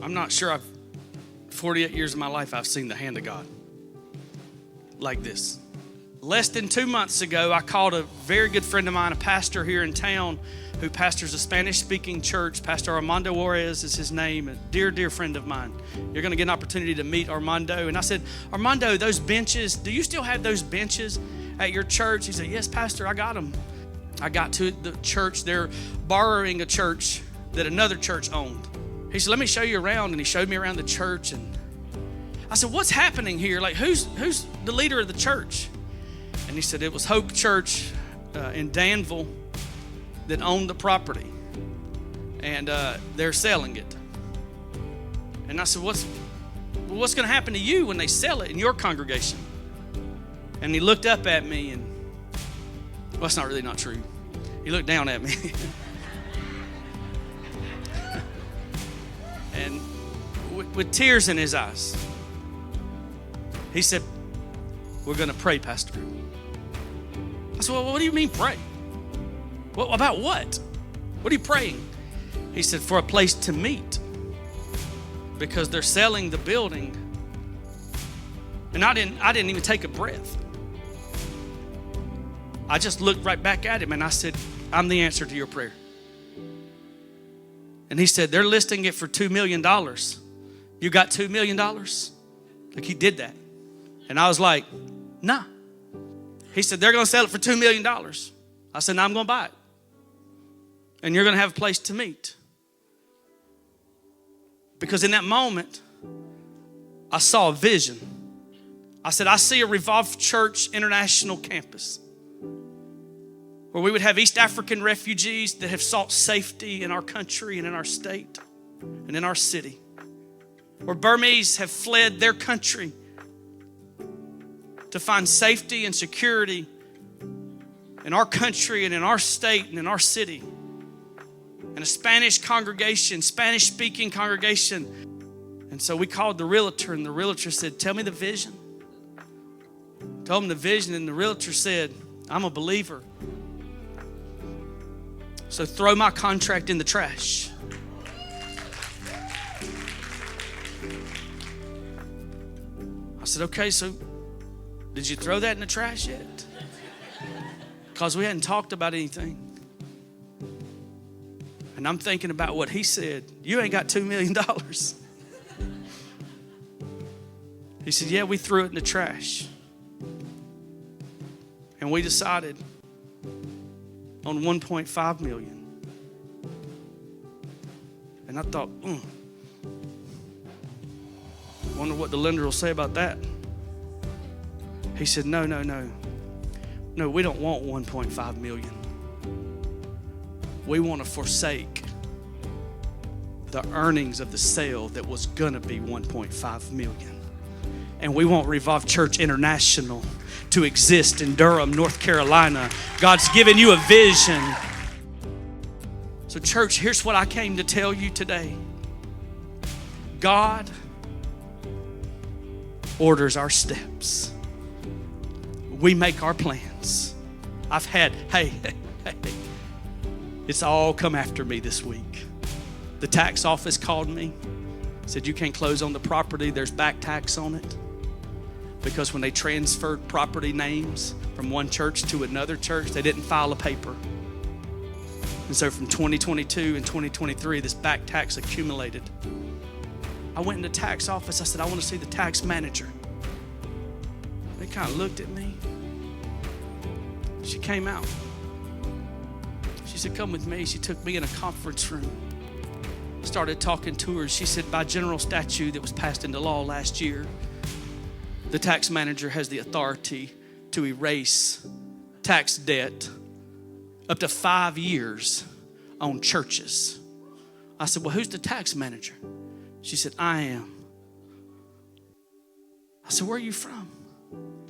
I'm not sure 48 years of my life, I've seen the hand of God like this. Less than 2 months ago, I called a very good friend of mine, a pastor here in town who pastors a Spanish-speaking church. Pastor Armando Juarez is his name, a dear, dear friend of mine. You're going to get an opportunity to meet Armando. And I said, Armando, those benches, do you still have those benches at your church? He said, yes, Pastor, I got them. I got to the church. They're borrowing a church that another church owned. He said, let me show you around. And he showed me around the church. And I said, what's happening here? Like, who's the leader of the church? And he said, it was Hope Church in Danville that owned the property. And they're selling it. And I said, what's going to happen to you when they sell it in your congregation? And he looked up at me and, well, that's not really not true. He looked down at me. And with tears in his eyes, he said, we're going to pray, Pastor. I said, well, what do you mean pray? Well, about what? What are you praying? He said, for a place to meet. Because they're selling the building. And I didn't even take a breath. I just looked right back at him and I said, I'm the answer to your prayer. And he said, they're listing it for $2 million. You got $2 million? Like, he did that. And I was like, nah. He said, they're going to sell it for $2 million. I said, no, I'm going to buy it. And you're going to have a place to meet. Because in that moment, I saw a vision. I said, I see a Revolve Church International campus where we would have East African refugees that have sought safety in our country and in our state and in our city. Where Burmese have fled their country to find safety and security in our country and in our state and in our city. And a Spanish congregation, Spanish-speaking congregation. And so we called the realtor, and the realtor said, tell me the vision. Told him the vision, and the realtor said, I'm a believer. So throw my contract in the trash. I said, okay, so did you throw that in the trash yet? Because we hadn't talked about anything. And I'm thinking about what he said. You ain't got $2 million. He said, yeah, we threw it in the trash. And we decided on $1.5 million. And I thought, wonder what the lender will say about that. He said, no, we don't want 1.5 million. We want to forsake the earnings of the sale that was gonna be 1.5 million. And we want Revolve Church International to exist in Durham, North Carolina. God's given you a vision. So church, here's what I came to tell you today. God orders our steps. We make our plans. Hey, it's all come after me this week. The tax office called me, said you can't close on the property, there's back tax on it. Because when they transferred property names from one church to another church, they didn't file a paper. And so from 2022 and 2023, this back tax accumulated. I went in the tax office, I said, I want to see the tax manager. They kind of looked at me. She came out. She said, come with me. She took me in a conference room. Started talking to her. She said, by general statute that was passed into law last year, the tax manager has the authority to erase tax debt up to 5 years on churches. I said, well, who's the tax manager? She said, I am. I said, where are you from?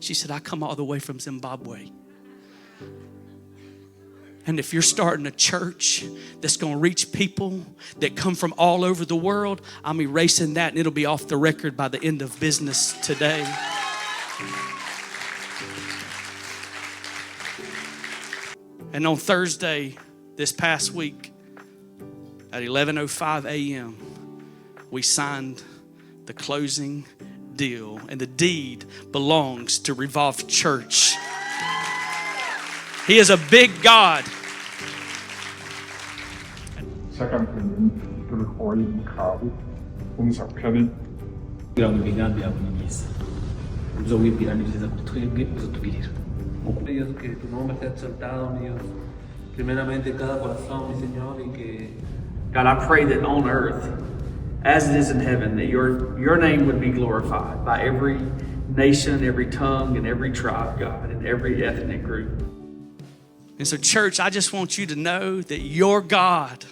She said, I come all the way from Zimbabwe. And if you're starting a church that's going to reach people that come from all over the world, I'm erasing that and it'll be off the record by the end of business today. And on Thursday, this past week, at 11:05 a.m., we signed the closing deal, and the deed belongs to Revolve Church. He is a big God. 시작하는 거의 가고 공사편이 kugira ngo imigambi yawe ni myiza uzowibwira ni byiza kuri twebwe uzotugirira Dios, que tu nombre sea exaltado, mi Dios, primeramente en cada corazón, mi Señor, y que God, I pray that on earth, as it is in heaven, that your name would be glorified by every nation, every tongue, and every tribe, God, and every ethnic group. And so, church, I just want you to know that your God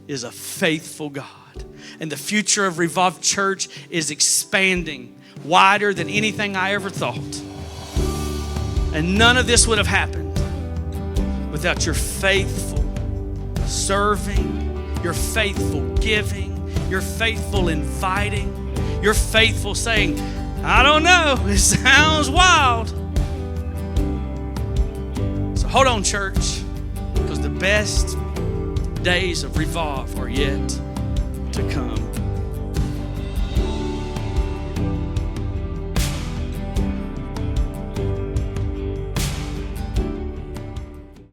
is a faithful God. And the future of Revolve Church is expanding wider than anything I ever thought. And none of this would have happened without your faithful serving, your faithful giving, your faithful inviting, your faithful saying, I don't know, it sounds wild. So hold on, church, because the best days of Revolve are yet to come.